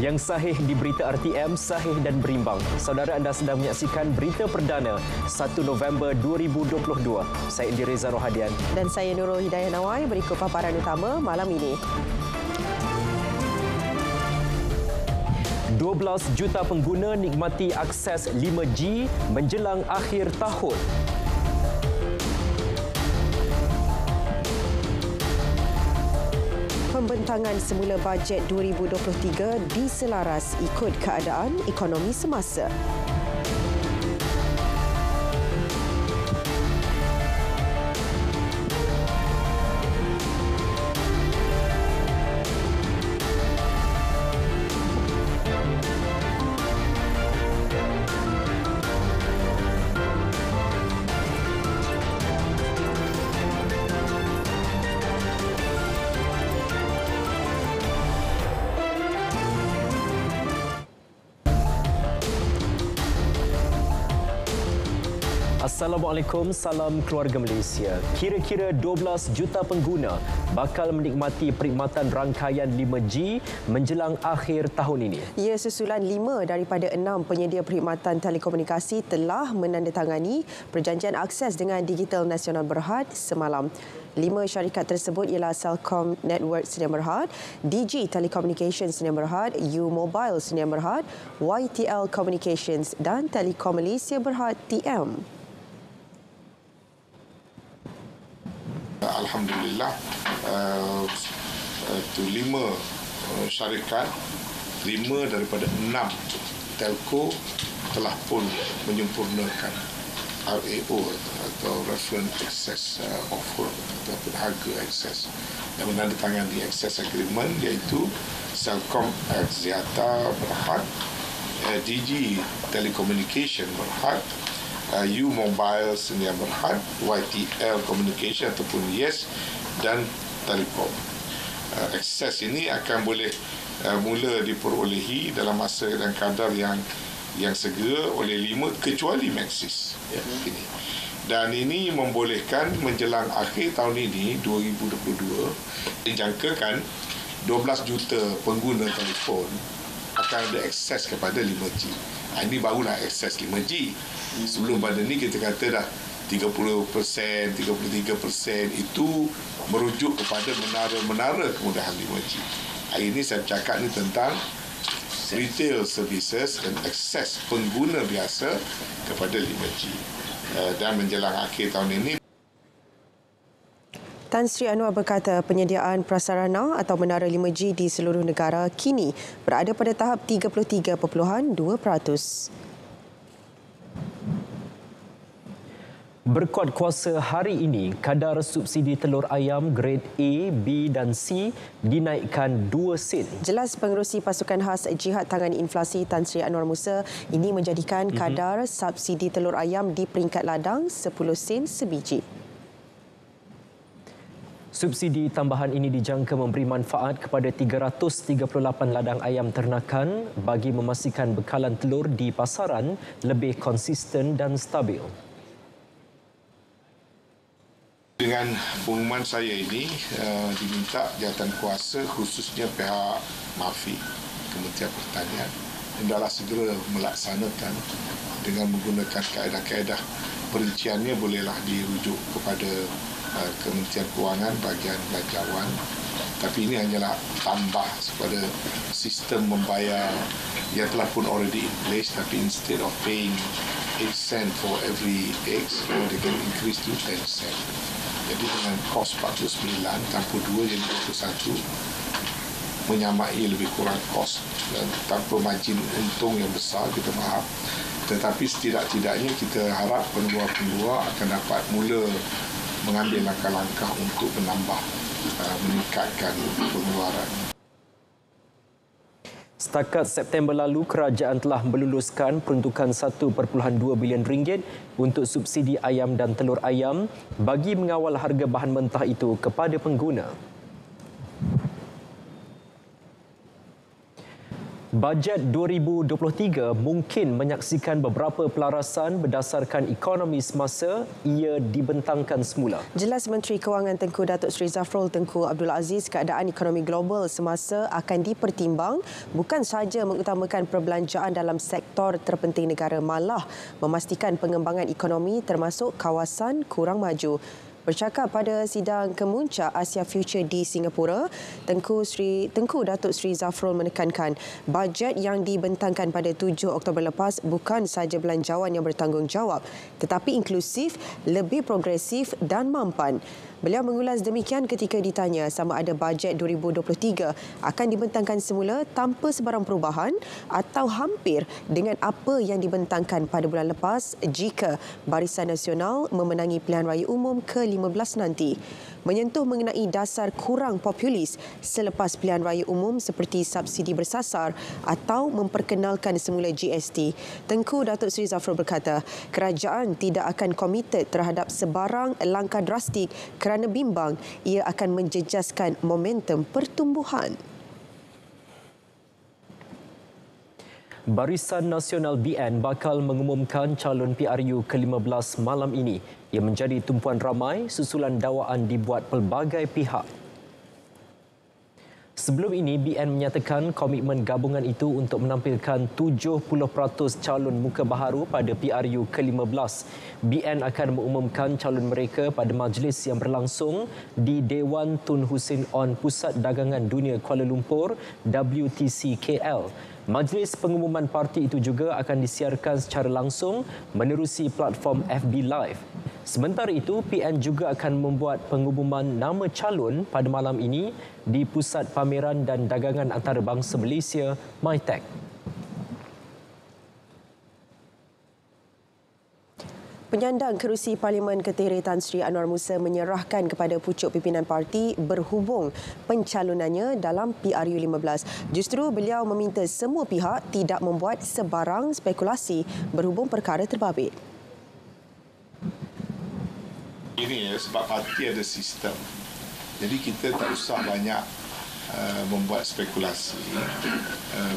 Yang sahih di berita RTM, sahih dan berimbang. Saudara, anda sedang menyaksikan berita perdana 1 November 2022. Saya Indi Reza Rohadian. Dan saya Nurul Hidayah Nawai. Berikut paparan utama malam ini. 12 juta pengguna nikmati akses 5G menjelang akhir tahun. Pembentangan semula bajet 2023 diselaras ikut keadaan ekonomi semasa. Assalamualaikum, salam keluarga Malaysia. Kira-kira 12 juta pengguna bakal menikmati perkhidmatan rangkaian 5G menjelang akhir tahun ini. Ya, susulan 5 daripada 6 penyedia perkhidmatan telekomunikasi telah menandatangani perjanjian akses dengan Digital Nasional Berhad semalam. 5 syarikat tersebut ialah Celcom Network Sdn Bhd, Digi Telecommunications Sdn Bhd, U Mobile Sdn Bhd, YTL Communications dan Telekom Malaysia Berhad TM. Alhamdulillah, 5 syarikat, 5 daripada 6 telco telah pun menyempurnakan RAO atau Reference Access Offer ataupun harga akses dan menandatangani Access Agreement, iaitu Celcom Axiata Berhad, Digi Telecommunication Berhad, U Mobile Sdn Bhd, YTL Communication ataupun YES dan Telekom. Akses ini akan boleh mula diperolehi dalam masa dan kadar yang segera oleh 5 kecuali Maxis. Ini. Dan ini membolehkan menjelang akhir tahun ini 2022 dijangkakan 12 juta pengguna telefon akan ada akses kepada 5G. Ini barulah akses 5G. Sebelum pada ni kita kata dah 30%, 33% itu merujuk kepada menara-menara kemudahan 5G. Hari ini saya cakap ni tentang retail services dan akses pengguna biasa kepada 5G. Dan menjelang akhir tahun ini, Tan Sri Anwar berkata penyediaan prasarana atau menara 5G di seluruh negara kini berada pada tahap 33.2%. Berkuat kuasa hari ini, kadar subsidi telur ayam grade A, B dan C dinaikkan 2 sen. Jelas Pengerusi Pasukan Khas Jihad Tangani Inflasi Tan Sri Anwar Musa, ini menjadikan kadar subsidi telur ayam di peringkat ladang 10 sen sebiji. Subsidi tambahan ini dijangka memberi manfaat kepada 338 ladang ayam ternakan bagi memastikan bekalan telur di pasaran lebih konsisten dan stabil. dengan pengumuman saya ini diminta jawatan kuasa khususnya pihak MAFI, Kementerian Pertanian, hendaklah segera melaksanakan dengan menggunakan kaedah-kaedah perinciannya bolehlah dirujuk kepada Kementerian Kewangan bahagian belanjawan, tapi ini hanyalah tambah kepada sistem membayar yang telah pun already in place, tapi instead of paying 8 sen for every eggs, they can increase to 10 sen. Jadi dengan kos 49 campur 2 jadi 21, menyamai lebih kurang kos dan tanpa margin untung yang besar, kita faham. Tetapi setidak-tidaknya kita harap pengeluar-pengeluar akan dapat mula mengambil langkah-langkah untuk menambah, meningkatkan pengeluaran. Setakat September lalu, kerajaan telah meluluskan peruntukan 1.2 bilion ringgit untuk subsidi ayam dan telur ayam bagi mengawal harga bahan mentah itu kepada pengguna. Bajet 2023 mungkin menyaksikan beberapa pelarasan berdasarkan ekonomi semasa ia dibentangkan semula. Jelas Menteri Kewangan Tengku Datuk Seri Zafrul Tengku Abdul Aziz, keadaan ekonomi global semasa akan dipertimbang bukan sahaja mengutamakan perbelanjaan dalam sektor terpenting negara, malah memastikan pengembangan ekonomi termasuk kawasan kurang maju. Bercakap pada sidang kemuncak Asia Future di Singapura, Tengku Datuk Seri Zafrul menekankan bajet yang dibentangkan pada 7 Oktober lepas bukan sahaja belanjawan yang bertanggungjawab tetapi inklusif, lebih progresif dan mampan. Beliau mengulas demikian ketika ditanya sama ada bajet 2023 akan dibentangkan semula tanpa sebarang perubahan atau hampir dengan apa yang dibentangkan pada bulan lepas jika Barisan Nasional memenangi pilihan raya umum ke-15 nanti. Menyentuh mengenai dasar kurang populis selepas pilihan raya umum seperti subsidi bersasar atau memperkenalkan semula GST. Tengku Datuk Seri Zafrul berkata, kerajaan tidak akan komited terhadap sebarang langkah drastik kerana bimbang ia akan menjejaskan momentum pertumbuhan. Barisan Nasional BN bakal mengumumkan calon PRU ke-15 malam ini. Ia menjadi tumpuan ramai susulan dakwaan dibuat pelbagai pihak. Sebelum ini, BN menyatakan komitmen gabungan itu untuk menampilkan 70% calon muka baharu pada PRU ke-15. BN akan mengumumkan calon mereka pada majlis yang berlangsung di Dewan Tun Hussein On Pusat Dagangan Dunia Kuala Lumpur, WTC KL. Majlis pengumuman parti itu juga akan disiarkan secara langsung menerusi platform FB Live. Sementara itu, PN juga akan membuat pengumuman nama calon pada malam ini di Pusat Pameran dan Dagangan Antarabangsa Malaysia, MITEC. Penyandang kerusi Parlimen Ketiri Tan Sri Anwar Musa menyerahkan kepada pucuk pimpinan parti berhubung pencalonannya dalam PRU 15. Justru beliau meminta semua pihak tidak membuat sebarang spekulasi berhubung perkara terbabit. Ini sebab parti ada sistem. Jadi kita tak usah banyak membuat spekulasi.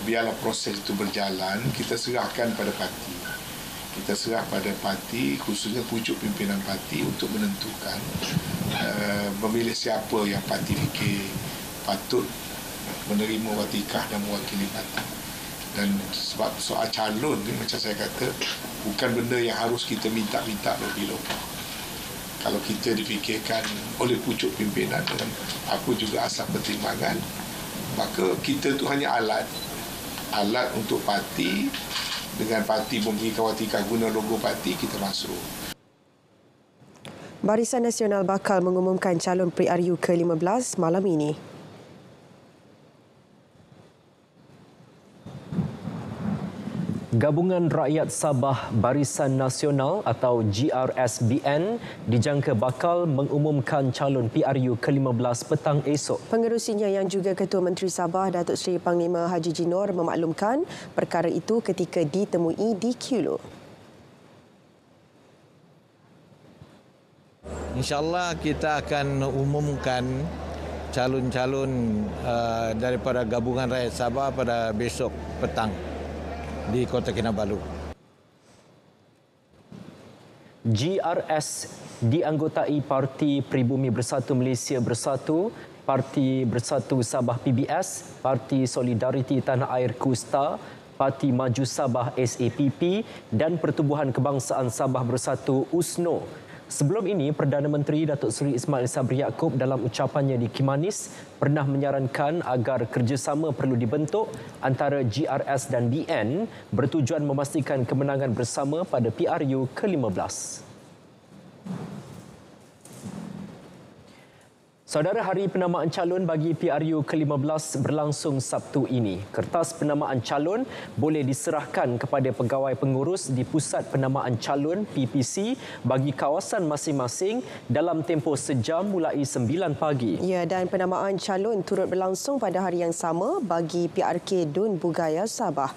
Biarlah proses itu berjalan, kita serahkan pada parti. Kita serah pada parti, khususnya pucuk pimpinan parti untuk menentukan memilih siapa yang parti fikir patut menerima watikah dan mewakili parti. Dan sebab soal calon ni, macam saya kata, bukan benda yang harus kita minta-minta lebih-lebih. Kalau kita difikirkan oleh pucuk pimpinan dengan apa juga asas pertimbangan, maka kita tu hanya alat untuk parti. Dengan parti memberikan watikah guna logo parti, kita masuk. Barisan Nasional bakal mengumumkan calon PRU ke-15 malam ini. Gabungan Rakyat Sabah Barisan Nasional atau GRSBN dijangka bakal mengumumkan calon PRU ke-15 petang esok. Pengerusinya yang juga Ketua Menteri Sabah Datuk Seri Panglima Haji Jinor memaklumkan perkara itu ketika ditemui di Kilo. InsyaAllah kita akan umumkan calon-calon daripada Gabungan Rakyat Sabah pada besok petang di Kota Kinabalu. GRS dianggotai Parti Pribumi Bersatu Malaysia Bersatu, Parti Bersatu Sabah PBS, Parti Solidariti Tanah Air KUSTA, Parti Maju Sabah SAPP dan Pertubuhan Kebangsaan Sabah Bersatu USNO. Sebelum ini, Perdana Menteri Datuk Seri Ismail Sabri Yaakob dalam ucapannya di Kimanis pernah menyarankan agar kerjasama perlu dibentuk antara GRS dan BN bertujuan memastikan kemenangan bersama pada PRU ke-15. Saudara, hari penamaan calon bagi PRU ke-15 berlangsung Sabtu ini. Kertas penamaan calon boleh diserahkan kepada pegawai pengurus di Pusat Penamaan Calon PPC bagi kawasan masing-masing dalam tempoh sejam mulai 9 pagi. Ya, dan penamaan calon turut berlangsung pada hari yang sama bagi PRK Dun Bugaya Sabah.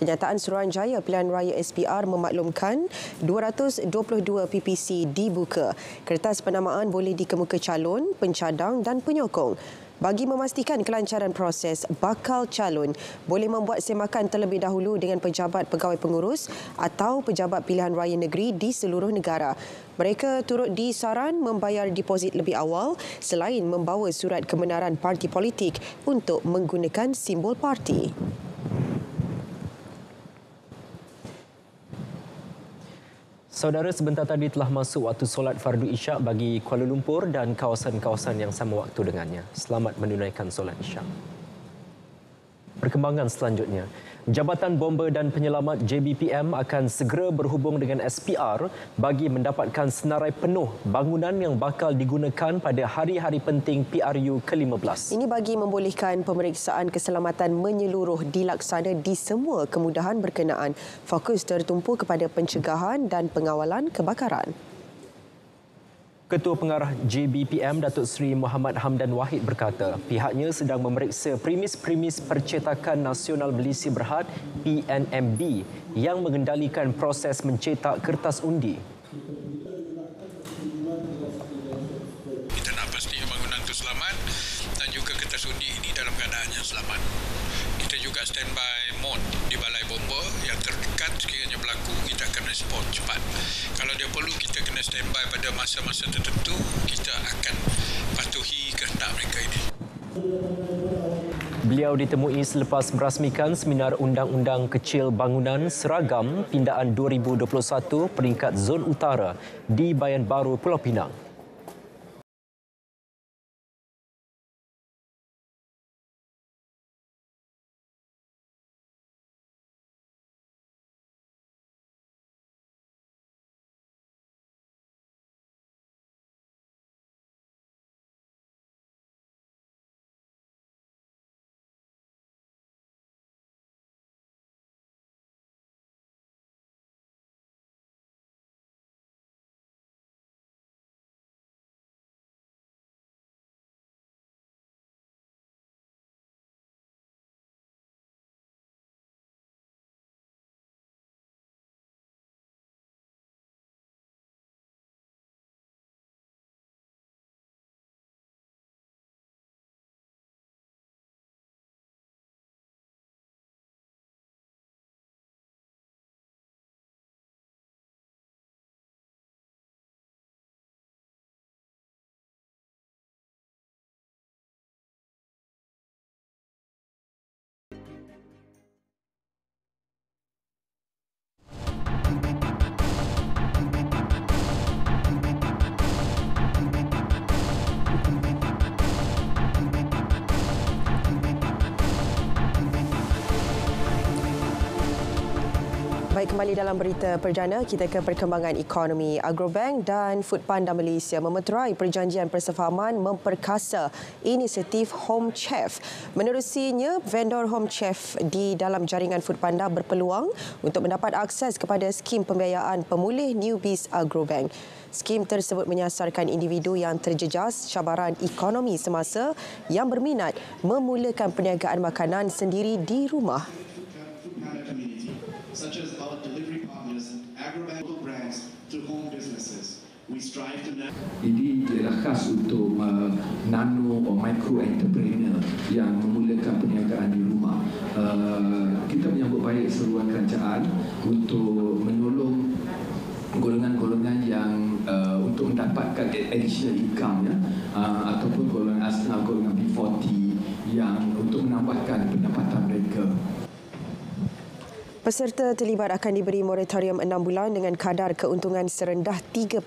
Kenyataan Suruhanjaya Pilihan Raya SPR memaklumkan 222 PPC dibuka. Kertas penamaan boleh dikemuka calon, pencadang dan penyokong. Bagi memastikan kelancaran proses, bakal calon boleh membuat semakan terlebih dahulu dengan pejabat pegawai pengurus atau pejabat pilihan raya negeri di seluruh negara. Mereka turut disaran membayar deposit lebih awal selain membawa surat kebenaran parti politik untuk menggunakan simbol parti. Saudara, sebentar tadi telah masuk waktu solat fardu isyak bagi Kuala Lumpur dan kawasan-kawasan yang sama waktu dengannya. Selamat menunaikan solat isyak. Perkembangan selanjutnya, Jabatan Bomba dan Penyelamat JBPM akan segera berhubung dengan SPR bagi mendapatkan senarai penuh bangunan yang bakal digunakan pada hari-hari penting PRU ke-15. Ini bagi membolehkan pemeriksaan keselamatan menyeluruh dilaksana di semua kemudahan berkenaan. Fokus tertumpu kepada pencegahan dan pengawalan kebakaran. Ketua Pengarah JBPM Datuk Seri Muhammad Hamdan Wahid berkata pihaknya sedang memeriksa premis-premis Percetakan Nasional Malaysia Berhad PNMB yang mengendalikan proses mencetak kertas undi. Kita nak pastikan bangunan itu selamat dan juga kertas undi ini dalam keadaan yang selamat. Kita juga standby mode di Balai Bomba yang terdekat sekiranya berlaku, kita akan respon cepat. Kalau dia perlu, kita kena standby pada masa-masa tertentu, kita akan patuhi kehendak mereka ini. Beliau ditemui selepas merasmikan Seminar Undang-Undang Kecil Bangunan Seragam Pindaan 2021 peringkat Zon Utara di Bayan Baru, Pulau Pinang. Baik, kembali dalam berita perdana, kita ke perkembangan ekonomi. Agrobank dan Foodpanda Malaysia memeterai perjanjian persefahaman memperkasa inisiatif Home Chef. Menerusinya, vendor Home Chef di dalam jaringan Foodpanda berpeluang untuk mendapat akses kepada skim pembiayaan pemulih newbies Agrobank. Skim tersebut menyasarkan individu yang terjejas cabaran ekonomi semasa yang berminat memulakan perniagaan makanan sendiri di rumah. Such as our delivery partners, Agrobank brands to home businesses. We strive to Ini ialah khas untuk nano atau micro entrepreneur yang memulakan perniagaan di rumah. Kita menyambut baik seruan kerajaan untuk menolong golongan-golongan yang untuk mendapatkan additional income ataupun golongan asnaf, golongan B40 yang untuk menambahkan pendapatan mereka. Peserta terlibat akan diberi moratorium 6 bulan dengan kadar keuntungan serendah 3%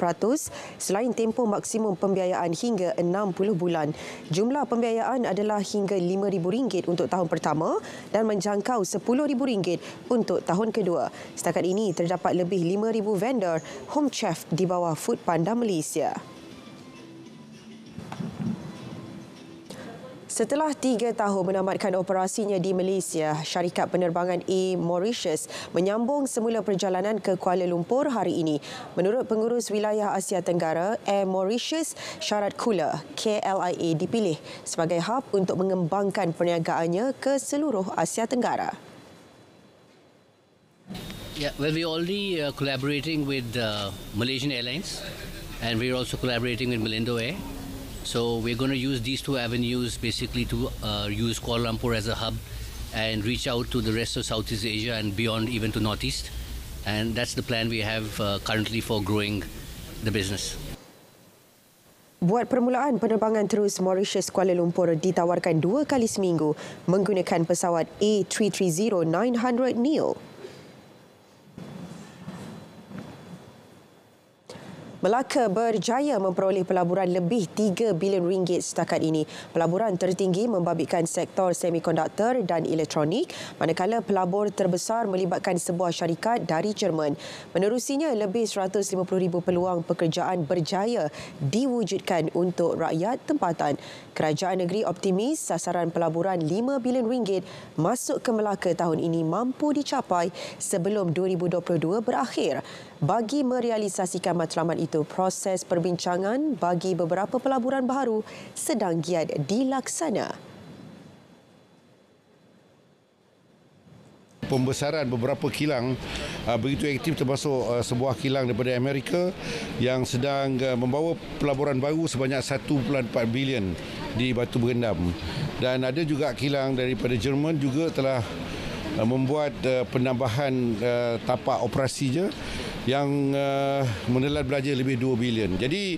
selain tempoh maksimum pembiayaan hingga 60 bulan. Jumlah pembiayaan adalah hingga RM5,000 untuk tahun pertama dan menjangkau RM10,000 untuk tahun kedua. Setakat ini terdapat lebih 5,000 vendor Home Chef di bawah Foodpanda Malaysia. Setelah 3 tahun menamatkan operasinya di Malaysia, syarikat penerbangan Air Mauritius menyambung semula perjalanan ke Kuala Lumpur hari ini. Menurut pengurus wilayah Asia Tenggara, Air Mauritius, Syarat Kula KLIA dipilih sebagai hub untuk mengembangkan perniagaannya ke seluruh Asia Tenggara. Yeah, well, we're already collaborating with Malaysian Airlines, and we're also collaborating with Malindo Air. So we're going to use these two avenues basically to use Kuala Lumpur as a hub and reach out to the rest of Southeast Asia and beyond, even to Northeast. And that's the plan we have currently for growing the business. Buat permulaan, penerbangan terus Mauritius Kuala Lumpur ditawarkan 2 kali seminggu menggunakan pesawat A330-900neo. Melaka berjaya memperoleh pelaburan lebih 3 bilion ringgit setakat ini. Pelaburan tertinggi membabitkan sektor semikonduktor dan elektronik, manakala pelabur terbesar melibatkan sebuah syarikat dari Jerman. Menerusinya, lebih 150,000 peluang pekerjaan berjaya diwujudkan untuk rakyat tempatan. Kerajaan negeri optimis sasaran pelaburan 5 bilion ringgit masuk ke Melaka tahun ini mampu dicapai sebelum 2022 berakhir. Bagi merealisasikan matlamat itu, proses perbincangan bagi beberapa pelaburan baharu sedang giat dilaksana. Pembesaran beberapa kilang begitu aktif, termasuk sebuah kilang daripada Amerika yang sedang membawa pelaburan baru sebanyak 1.4 bilion di Batu Berendam. Dan ada juga kilang daripada Jerman juga telah membuat penambahan tapak operasinya yang menelan belanja lebih 2 bilion. Jadi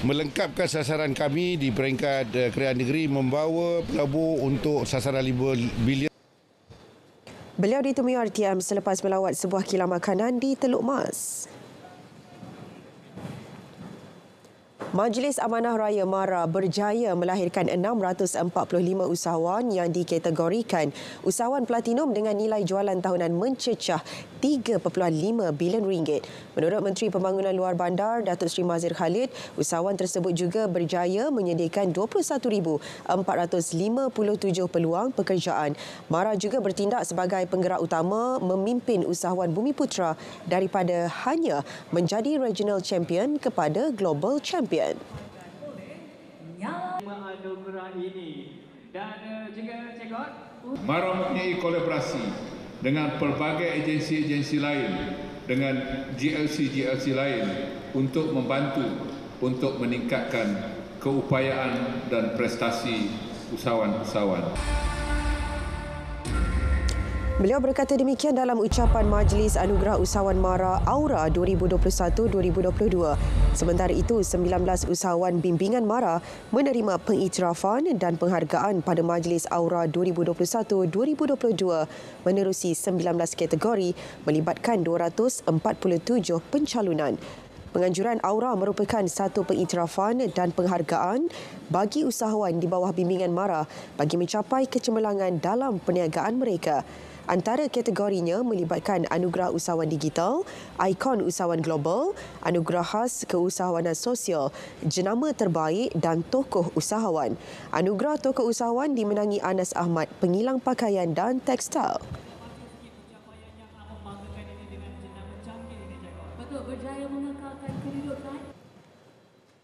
melengkapkan sasaran kami di peringkat kerajaan negeri membawa pelabur untuk sasaran 5 bilion. Beliau ditemui RTM selepas melawat sebuah kilang makanan di Teluk Mas. Majlis Amanah Raya MARA berjaya melahirkan 645 usahawan yang dikategorikan usahawan platinum dengan nilai jualan tahunan mencecah 3.5 bilion ringgit. Menurut Menteri Pembangunan Luar Bandar Datuk Seri Mazhir Khalid, usahawan tersebut juga berjaya menyediakan 21,457 peluang pekerjaan. MARA juga bertindak sebagai penggerak utama memimpin usahawan Bumiputera daripada hanya menjadi regional champion kepada global champion. MARA mempunyai kolaborasi dengan pelbagai agensi-agensi lain, dengan GLC lain untuk membantu untuk meningkatkan keupayaan dan prestasi usahawan-usahawan. Beliau berkata demikian dalam ucapan Majlis Anugerah Usahawan MARA Aura 2021-2022. Sementara itu, 19 usahawan bimbingan MARA menerima pengiktirafan dan penghargaan pada Majlis Aura 2021-2022 menerusi 19 kategori melibatkan 247 pencalonan. Penganjuran Aura merupakan satu pengiktirafan dan penghargaan bagi usahawan di bawah bimbingan MARA bagi mencapai kecemerlangan dalam perniagaan mereka. Antara kategorinya melibatkan Anugerah Usahawan Digital, Ikon Usahawan Global, Anugerah Khas Keusahawanan Sosial, Jenama Terbaik dan Tokoh Usahawan. Anugerah Tokoh Usahawan dimenangi Anas Ahmad, pengilang pakaian dan tekstil.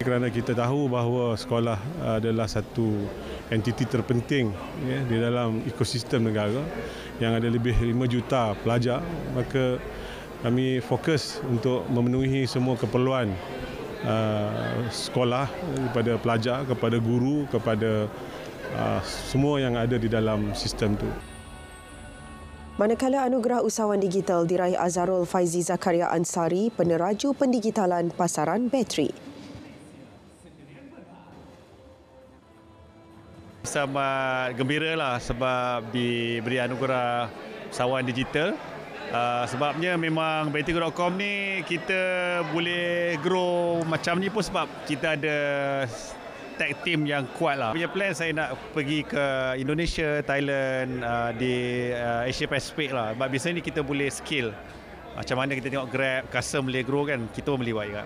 Kerana kita tahu bahawa sekolah adalah satu entiti terpenting di dalam ekosistem negara yang ada lebih 5 juta pelajar, maka kami fokus untuk memenuhi semua keperluan sekolah kepada pelajar, kepada guru, kepada semua yang ada di dalam sistem itu. Manakala Anugerah Usahawan Digital diraih Azharul Faizi Zakaria Ansari, peneraju pendigitalan pasaran bateri. Sangat gembiralah sebab diberi anugerah usahawan digital. Sebabnya memang Bateri.com ni kita boleh grow macam ni pun sebab kita ada tag team yang kuat lah. Punya plan saya nak pergi ke Indonesia, Thailand, di Asia Pacific lah. Sebab biasanya ni kita boleh scale. Macam mana kita tengok Grab, custom boleh grow kan, kita pun boleh buat juga.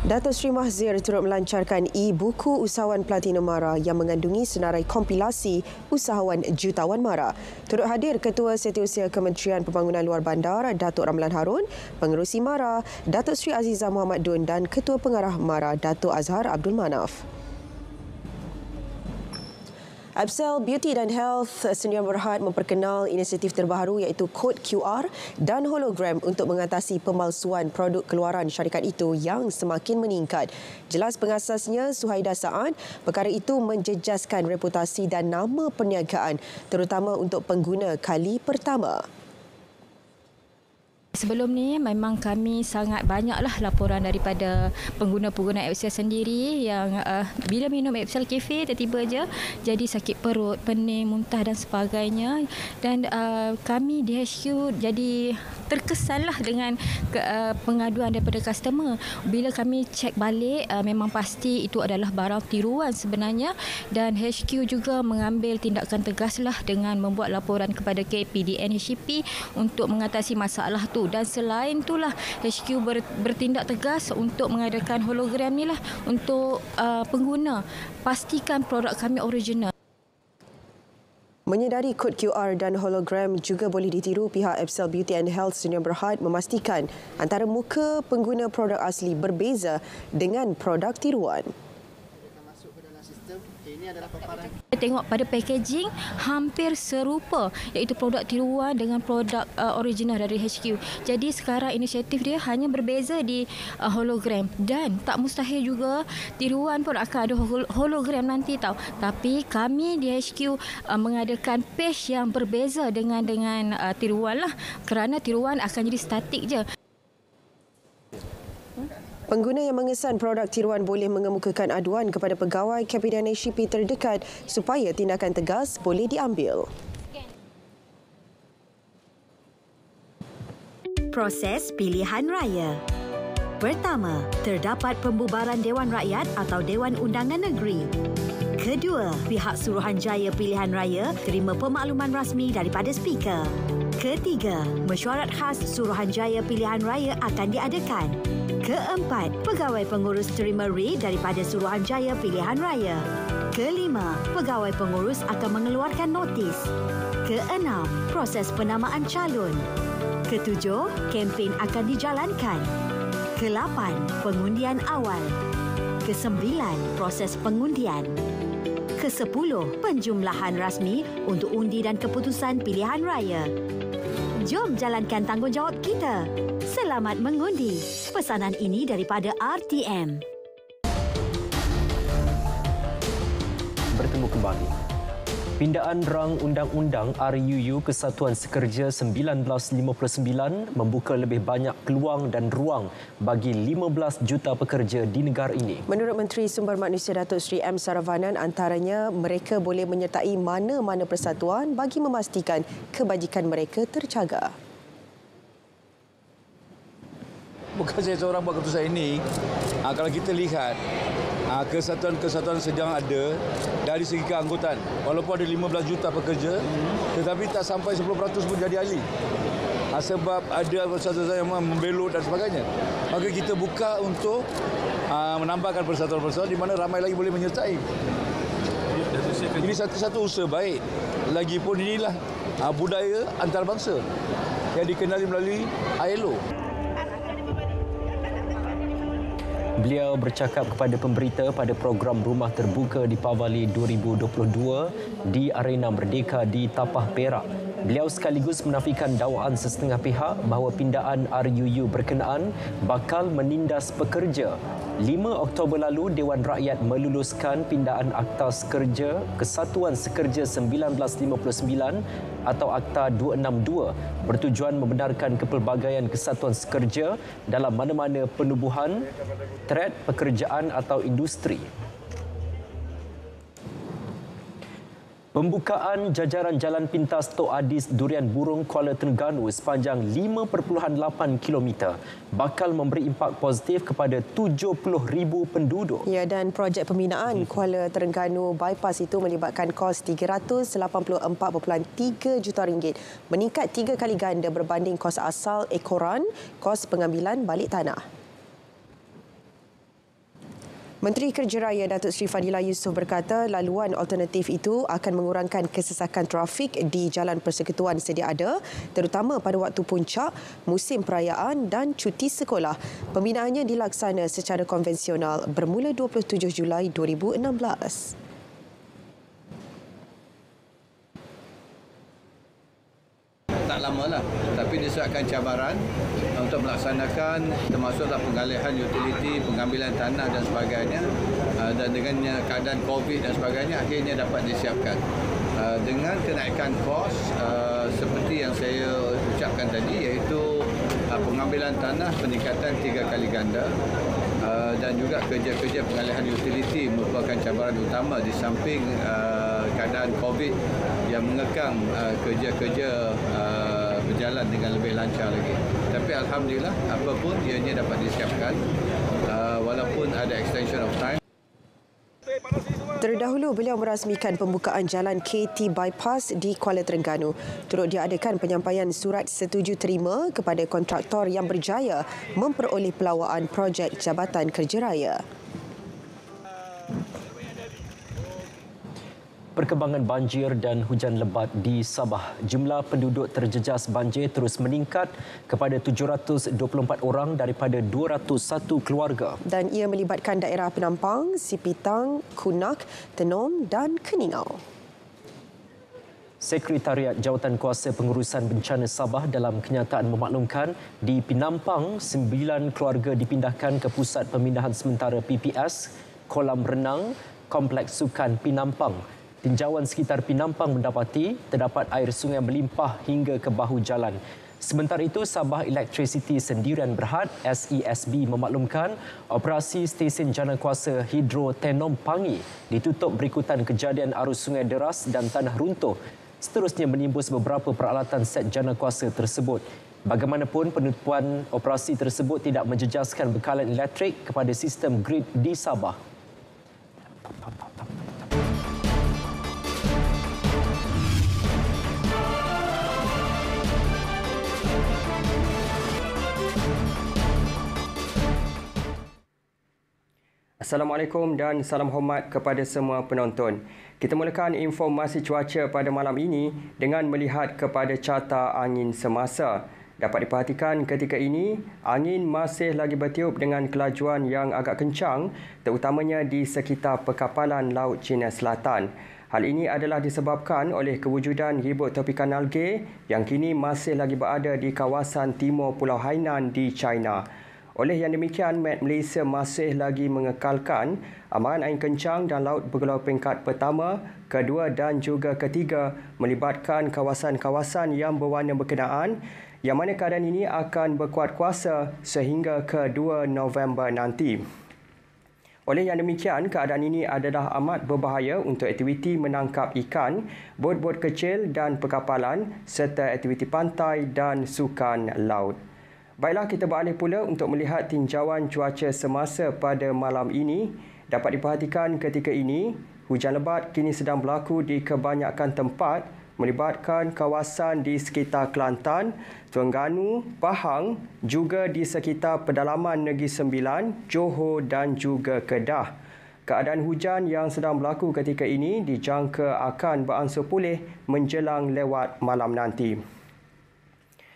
Datuk Seri Mahzir turut melancarkan e-buku Usahawan Platinum MARA yang mengandungi senarai kompilasi usahawan jutawan MARA. Turut hadir Ketua Setiausaha Kementerian Pembangunan Luar Bandar Datuk Ramlan Harun, Pengerusi MARA Datuk Seri Azizah Muhammad Dun dan Ketua Pengarah MARA Datuk Azhar Abdul Manaf. Absel Beauty dan Health Sdn Bhd memperkenal inisiatif terbaru iaitu kod QR dan hologram untuk mengatasi pemalsuan produk keluaran syarikat itu yang semakin meningkat. Jelas pengasasnya Suhaida Saad, perkara itu menjejaskan reputasi dan nama perniagaan terutama untuk pengguna kali pertama. Sebelum ni memang kami sangat banyaklah laporan daripada pengguna-pengguna Absel sendiri yang bila minum Absel Cafe tiba-tiba je jadi sakit perut, pening, muntah dan sebagainya, dan kami di HQ jadi terkesanlah dengan pengaduan daripada customer. Bila kami cek balik memang pasti itu adalah barang tiruan sebenarnya, dan HQ juga mengambil tindakan tegaslah dengan membuat laporan kepada KPDN HCP untuk mengatasi masalah tu. Dan selain itulah HQ bertindak tegas untuk mengadakan hologram ni lah untuk pengguna. Pastikan produk kami original. Menyedari kod QR dan hologram juga boleh ditiru, pihak Absel Beauty and Health Sdn Bhd memastikan antara muka pengguna produk asli berbeza dengan produk tiruan. Tengok pada packaging hampir serupa, iaitu produk tiruan dengan produk original dari HQ. Jadi sekarang inisiatif dia hanya berbeza di hologram, dan tak mustahil juga tiruan pun akan ada hologram nanti tahu. Tapi kami di HQ mengadakan page yang berbeza dengan tiruan lah, kerana tiruan akan jadi statik je. Pengguna yang mengesan produk tiruan boleh mengemukakan aduan kepada pegawai KPDN HCP terdekat supaya tindakan tegas boleh diambil. Proses pilihan raya. Pertama, terdapat pembubaran Dewan Rakyat atau Dewan Undangan Negeri. Kedua, pihak Suruhanjaya Pilihan Raya terima pemakluman rasmi daripada Speaker. Ketiga, mesyuarat khas Suruhanjaya Pilihan Raya akan diadakan. Keempat, pegawai pengurus terima read daripada Suruhanjaya Pilihan Raya. Kelima, pegawai pengurus akan mengeluarkan notis. Keenam, proses penamaan calon. Ketujuh, kempen akan dijalankan. Kelapan, pengundian awal. Kesembilan, proses pengundian. Kesepuluh, penjumlahan rasmi untuk undi dan keputusan pilihan raya. Jom jalankan tanggungjawab kita. Selamat mengundi. Pesanan ini daripada RTM. Bertemu kembali. Pindaan rang Undang-Undang RUU Kesatuan Sekerja 1959 membuka lebih banyak peluang dan ruang bagi 15 juta pekerja di negara ini. Menurut Menteri Sumber Manusia Datuk Seri M. Saravanan, antaranya mereka boleh menyertai mana-mana persatuan bagi memastikan kebajikan mereka terjaga. Bukan saya seorang buat keputusan ini. Kalau kita lihat kesatuan-kesatuan sedang ada dari segi keanggotaan. Walaupun ada 15 juta pekerja, tetapi tak sampai 10% pun jadi ahli. Sebab ada persatuan yang membelot dan sebagainya. Maka kita buka untuk menambahkan persatuan-persatuan di mana ramai lagi boleh menyertai. Ini satu-satu usaha baik. Lagipun inilah budaya antarabangsa yang dikenali melalui ILO. Beliau bercakap kepada pemberita pada program Rumah Terbuka di Pavali 2022 di Arena Merdeka di Tapah Perak. Beliau sekaligus menafikan dakwaan sesetengah pihak bahawa pindaan RUU berkenaan bakal menindas pekerja. 5 Oktober lalu, Dewan Rakyat meluluskan pindaan Akta Sekerja Kesatuan Sekerja 1959 atau Akta 262 bertujuan membenarkan kepelbagaian kesatuan sekerja dalam mana-mana penubuhan, trad pekerjaan atau industri. Pembukaan jajaran Jalan Pintas Tok Adis Durian Burung Kuala Terengganu sepanjang 5.8 km bakal memberi impak positif kepada 70,000 penduduk. Ya, dan projek pembinaan Kuala Terengganu Bypass itu melibatkan kos RM384.3 juta, meningkat 3 kali ganda berbanding kos asal ekoran kos pengambilan balik tanah. Menteri Kerja Raya Datuk Seri Fadila Yusof berkata laluan alternatif itu akan mengurangkan kesesakan trafik di jalan persekutuan sedia ada, terutama pada waktu puncak, musim perayaan dan cuti sekolah. Pembinaannya dilaksana secara konvensional bermula 27 Julai 2016. lama lah. Tapi disebabkan cabaran untuk melaksanakan termasuklah penggalihan utiliti, pengambilan tanah dan sebagainya, dan dengan keadaan COVID dan sebagainya akhirnya dapat disiapkan. Dengan kenaikan kos seperti yang saya ucapkan tadi, iaitu pengambilan tanah peningkatan 3 kali ganda, dan juga kerja-kerja pengalihan utiliti merupakan cabaran utama di samping keadaan COVID yang mengekang kerja-kerja berjalan dengan lebih lancar lagi. Tapi alhamdulillah apapun ianya dapat disiapkan walaupun ada extension of time. Terdahulu, beliau merasmikan pembukaan jalan KT Bypass di Kuala Terengganu. Turut diadakan penyampaian surat setuju terima kepada kontraktor yang berjaya memperoleh pelawaan projek Jabatan Kerja Raya. Perkembangan banjir dan hujan lebat di Sabah. Jumlah penduduk terjejas banjir terus meningkat kepada 724 orang daripada 201 keluarga. Dan ia melibatkan daerah Penampang, Sipitang, Kunak, Tenom dan Keningau. Sekretariat Jawatankuasa Pengurusan Bencana Sabah dalam kenyataan memaklumkan di Penampang, 9 keluarga dipindahkan ke Pusat Pemindahan Sementara PPS, Kolam Renang, Kompleks Sukan Penampang. Tinjauan sekitar Penampang mendapati terdapat air sungai melimpah hingga ke bahu jalan. Sementara itu, Sabah Electricity Sendirian Berhad SESB memaklumkan operasi stesen Janakuasa Hidro Tenom Pangi ditutup berikutan kejadian arus sungai deras dan tanah runtuh. Seterusnya menimbus beberapa peralatan set Janakuasa tersebut. Bagaimanapun, penutupan operasi tersebut tidak menjejaskan bekalan elektrik kepada sistem grid di Sabah. Assalamualaikum dan salam hormat kepada semua penonton. Kita mulakan informasi cuaca pada malam ini dengan melihat kepada carta angin semasa. Dapat diperhatikan ketika ini, angin masih lagi bertiup dengan kelajuan yang agak kencang, terutamanya di sekitar perkapalan Laut Cina Selatan. Hal ini adalah disebabkan oleh kewujudan ribut tropika Nalgae yang kini masih lagi berada di kawasan timur Pulau Hainan di China. Oleh yang demikian, Met Malaysia masih lagi mengekalkan amaran angin kencang dan laut bergelar peringkat pertama, kedua dan juga ketiga melibatkan kawasan-kawasan yang berwarna berkenaan, yang mana keadaan ini akan berkuat kuasa sehingga ke 2 November nanti. Oleh yang demikian, keadaan ini adalah amat berbahaya untuk aktiviti menangkap ikan, bot-bot kecil dan perkapalan serta aktiviti pantai dan sukan laut. Baiklah, kita beralih pula untuk melihat tinjauan cuaca semasa pada malam ini. Dapat diperhatikan ketika ini, hujan lebat kini sedang berlaku di kebanyakan tempat melibatkan kawasan di sekitar Kelantan, Terengganu, Pahang, juga di sekitar pedalaman Negeri Sembilan, Johor dan juga Kedah. Keadaan hujan yang sedang berlaku ketika ini dijangka akan beransur pulih menjelang lewat malam nanti.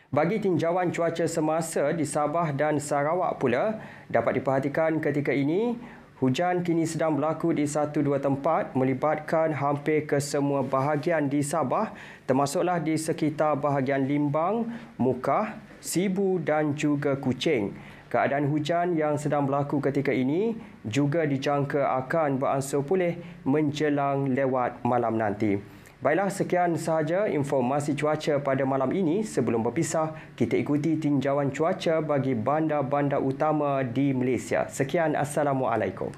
Bagi tinjauan cuaca semasa di Sabah dan Sarawak pula, dapat diperhatikan ketika ini, hujan kini sedang berlaku di 1-2 tempat melibatkan hampir ke semua bahagian di Sabah, termasuklah di sekitar bahagian Limbang, Mukah, Sibu dan juga Kuching. Keadaan hujan yang sedang berlaku ketika ini juga dijangka akan beransur pulih menjelang lewat malam nanti. Baiklah, sekian sahaja informasi cuaca pada malam ini. Sebelum berpisah, kita ikuti tinjauan cuaca bagi bandar-bandar utama di Malaysia. Sekian, Assalamualaikum.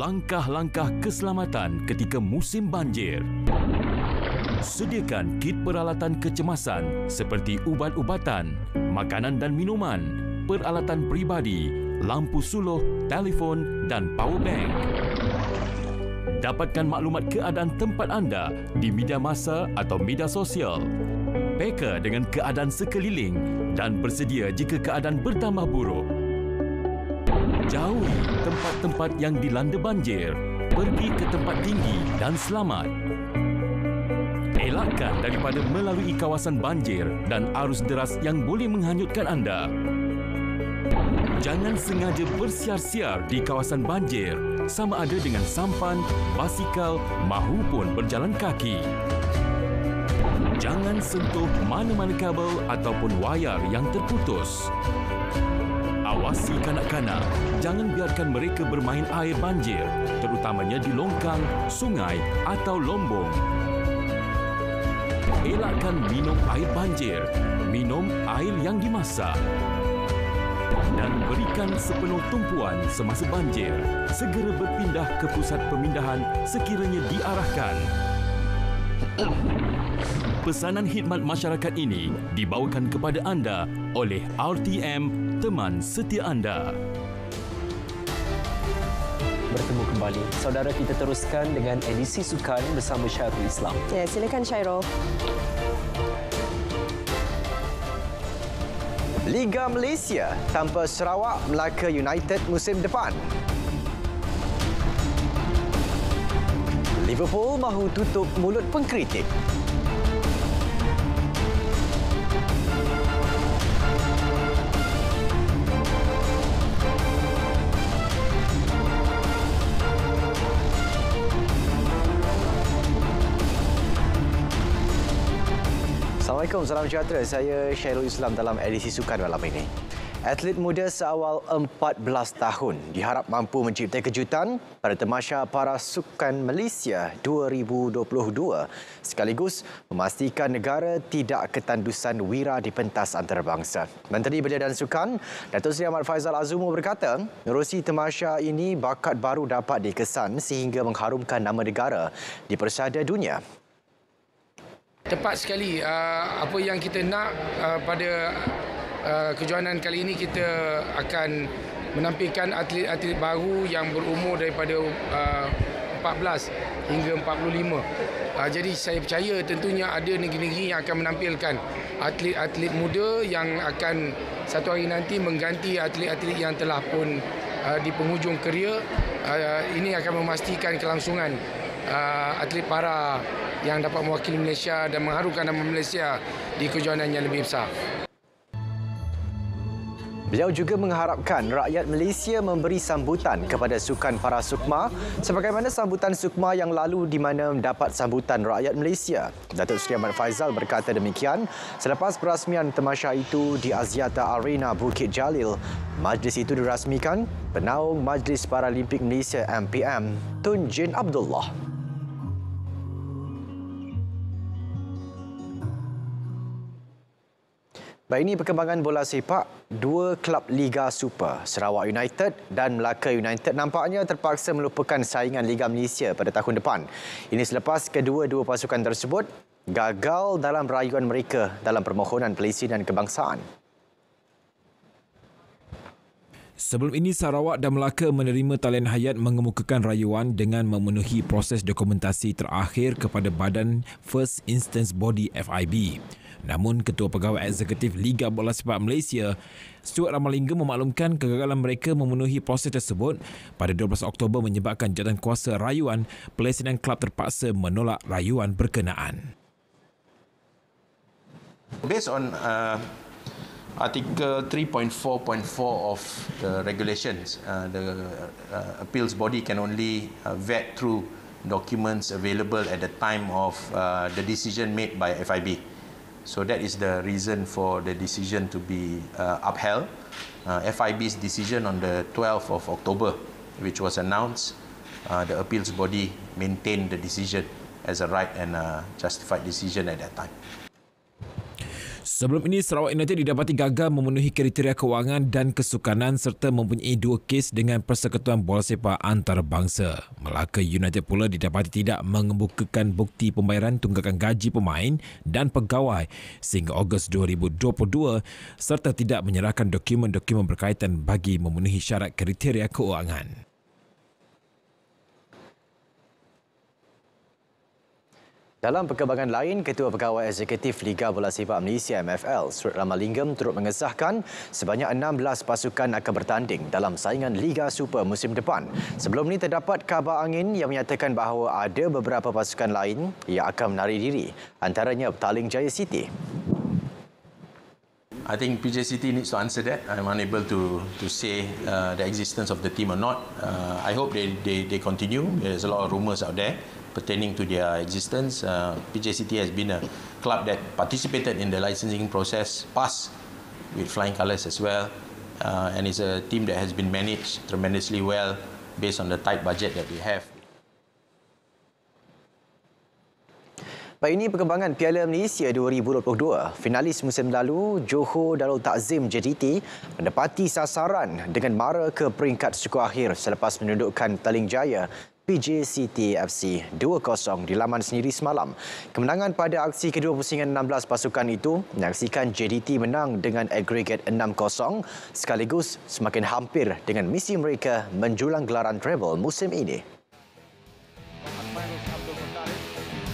langkah-langkah keselamatan ketika musim banjir. Sediakan kit peralatan kecemasan seperti ubat-ubatan, makanan dan minuman, peralatan peribadi, lampu suluh, telefon dan power bank. Dapatkan maklumat keadaan tempat anda di media massa atau media sosial. Peka dengan keadaan sekeliling dan bersedia jika keadaan bertambah buruk. Jauhi tempat-tempat yang dilanda banjir. Pergi ke tempat tinggi dan selamat. Elakkan daripada melalui kawasan banjir dan arus deras yang boleh menghanyutkan anda. Jangan sengaja bersiar-siar di kawasan banjir, sama ada dengan sampan, basikal mahupun berjalan kaki. Jangan sentuh mana-mana kabel ataupun wayar yang terputus. Awasi kanak-kanak, jangan biarkan mereka bermain air banjir, terutamanya di longkang, sungai atau lombong. Elakkan minum air banjir, minum air yang dimasak. Dan berikan sepenuh tumpuan semasa banjir. Segera berpindah ke pusat pemindahan sekiranya diarahkan. Pesanan khidmat masyarakat ini dibawakan kepada anda oleh RTM, teman setia anda. Bertemu kembali. Saudara, kita teruskan dengan edisi sukan bersama Syairul Islam. Ya, silakan Syairul. Liga Malaysia tanpa Sarawak Melaka United musim depan. Liverpool mahu tutup mulut pengkritik. Assalamualaikum, salam sejahtera. Saya Syairul Islam dalam edisi sukan malam ini. Atlet muda seawal 14 tahun diharap mampu mencipta kejutan pada Tamasya Para Sukan Malaysia 2022 sekaligus memastikan negara tidak ketandusan wira di pentas antarabangsa. Menteri Belia dan Sukan, Datuk Seri Ahmad Faizal Azumu berkata, menerusi Tamasya ini bakat baru dapat dikesan sehingga mengharumkan nama negara di persada dunia. Tepat sekali apa yang kita nak pada kejohanan kali ini. Kita akan menampilkan atlet-atlet baru yang berumur daripada 14 hingga 45. Jadi saya percaya tentunya ada negeri-negeri yang akan menampilkan atlet-atlet muda yang akan satu hari nanti mengganti atlet-atlet yang telah pun di penghujung kerjaya. Ini akan memastikan kelangsungan atlet para yang dapat mewakili Malaysia dan mengharumkan nama Malaysia di kejohanan yang lebih besar. Beliau juga mengharapkan rakyat Malaysia memberi sambutan kepada Sukan Para Sukma sebagaimana sambutan Sukma yang lalu di mana mendapat sambutan rakyat Malaysia. Datuk Seri Ahmad Faizal berkata demikian selepas perasmian tamasya itu di Axiata Arena Bukit Jalil. Majlis itu dirasmikan Penaung Majlis Paralimpik Malaysia MPM Tun Jin Abdullah. Baik, ini perkembangan bola sepak. Dua klub Liga Super, Sarawak United dan Melaka United nampaknya terpaksa melupakan saingan Liga Malaysia pada tahun depan. Ini selepas kedua-dua pasukan tersebut gagal dalam rayuan mereka dalam permohonan Palestin dan kebangsaan. Sebelum ini, Sarawak dan Melaka menerima talian hayat mengemukakan rayuan dengan memenuhi proses dokumentasi terakhir kepada Badan First Instance Body FIB. Namun, Ketua Pegawai Eksekutif Liga Bola Sepak Malaysia, Stuart Ramalingga memaklumkan kegagalan mereka memenuhi proses tersebut pada 12 Oktober menyebabkan jawatankuasa rayuan pelesinan kelab terpaksa menolak rayuan berkenaan. Based on Article 3.4.4 of the regulations, the appeals body can only vet through documents available at the time of the decision made by FIB. So that is the reason for the decision to be upheld. FIB's decision on the 12th of October, which was announced, the appeals body maintained the decision as a right and justified decision at that time. Sebelum ini, Sarawak United didapati gagal memenuhi kriteria kewangan dan kesukanan serta mempunyai 2 kes dengan Persekutuan Bola Sepak Antarabangsa. Melaka United pula didapati tidak mengemukakan bukti pembayaran tunggakan gaji pemain dan pegawai sehingga Ogos 2022 serta tidak menyerahkan dokumen-dokumen berkaitan bagi memenuhi syarat kriteria kewangan. Dalam perkembangan lain, Ketua Pegawai Eksekutif Liga Bola Sepak Malaysia MFL, Surut Ramalingam turut mengesahkan sebanyak 16 pasukan akan bertanding dalam saingan Liga Super musim depan. Sebelum ini terdapat kabar angin yang menyatakan bahawa ada beberapa pasukan lain yang akan menarik diri, antaranya Petaling Jaya City. I think PJ City needs to answer that. I'm unable to say the existence of the team or not. I hope they continue. There's a lot of rumours out there pertaining to their existence. PJ City has been a club that participated in the licensing process, passed with flying colours as well, and it's a team that has been managed tremendously well based on the tight budget that we have. Baik, ini perkembangan Piala Malaysia 2022. Finalis musim lalu, Johor Darul Takzim JDT mendapati sasaran dengan mara ke peringkat suku akhir selepas menundukkan Petaling Jaya PJ City FC 2-0 di laman sendiri semalam. Kemenangan pada aksi kedua pusingan 16 pasukan itu menyaksikan JDT menang dengan agregat 6-0 sekaligus semakin hampir dengan misi mereka menjulang gelaran treble musim ini.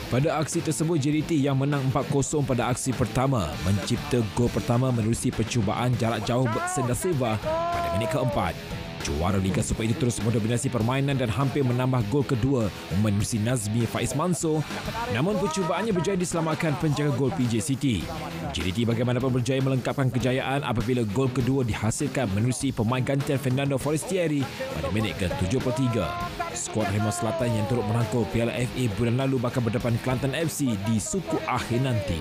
Pada aksi tersebut, JDT yang menang 4-0 pada aksi pertama mencipta gol pertama menerusi percubaan jarak jauh Senda Silva pada minit keempat. Juara Liga Super itu terus mendominasi permainan dan hampir menambah gol kedua menerusi Nazmi Faiz Mansur. Namun percubaannya berjaya diselamatkan penjaga gol PJ City. JDT bagaimanapun berjaya melengkapkan kejayaan apabila gol kedua dihasilkan menerusi pemain gantian Fernando Forestieri pada minit ke-73. Skuad Harimau Selatan yang turut merangkul Piala FA bulan lalu bakal berdepan Kelantan FC di suku akhir nanti.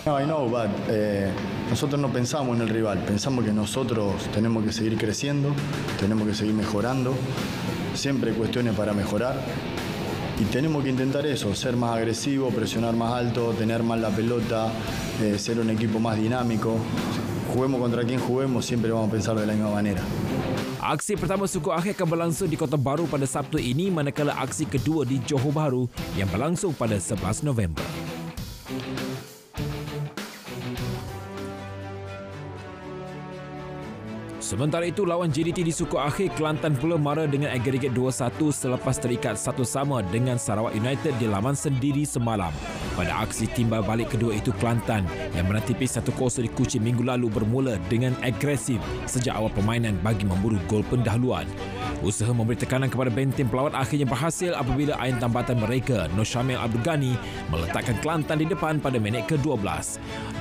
I know, but nosotros no pensamos en el rival, pensamos que nosotros tenemos que seguir creciendo, tenemos que seguir mejorando, siempre hay cuestiones para mejorar y tenemos que intentar eso, ser más agresivo, presionar más alto, tener más la pelota, ser un equipo más dinámico. Juguemos contra quien juguemos, siempre vamos a pensar de la misma manera. Aksi pertama suku akhir akan berlangsung di Kota Baru pada Sabtu ini, manakala aksi kedua di Johor Bahru yang berlangsung pada 11 November. Sementara itu, lawan JDT di suku akhir, Kelantan pula mara dengan agregat 2-1 selepas terikat 1-1 dengan Sarawak United di laman sendiri semalam. Pada aksi timbal balik kedua itu, Kelantan yang menang tipis 1-0 di Kuching minggu lalu bermula dengan agresif sejak awal permainan bagi memburu gol pendahuluan. Usaha memberi tekanan kepada benteng pelawat akhirnya berhasil apabila ain tambatan mereka, Nur Syamil Abdul Ghani, meletakkan Kelantan di depan pada minit ke-12.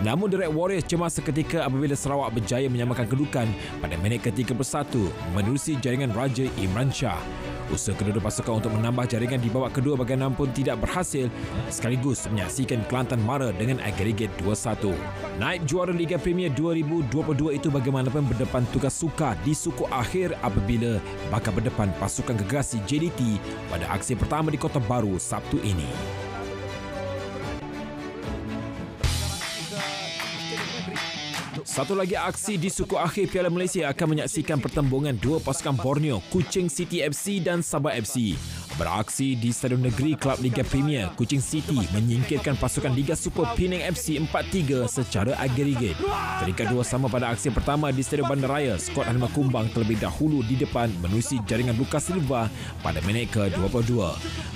Namun The Red Warriors cemas seketika apabila Sarawak berjaya menyamakan kedudukan pada minit ke-31 menerusi jaringan Raja Imran Shah. Usaha kedua pasukan untuk menambah jaringan di babak kedua bagaimanapun tidak berhasil, sekaligus menyaksikan Kelantan mara dengan agregat 2-1. Naib juara Liga Premier 2022 itu bagaimanapun berdepan tugas sukar di suku akhir apabila bakal berdepan pasukan gergasi JDT pada aksi pertama di Kota Baru Sabtu ini. Satu lagi aksi di suku akhir Piala Malaysia akan menyaksikan pertembungan dua pasukan Borneo, Kuching City FC dan Sabah FC. Beraksi di Stadium Negeri Klub Liga Premier, Kuching City menyingkirkan pasukan Liga Super Penang FC 4-3 secara agregat. Peringkat dua sama pada aksi pertama di Stadium Bandaraya, skuad Harimau Kumbang terlebih dahulu di depan menerusi jaringan Lucas Silva pada minit ke-22.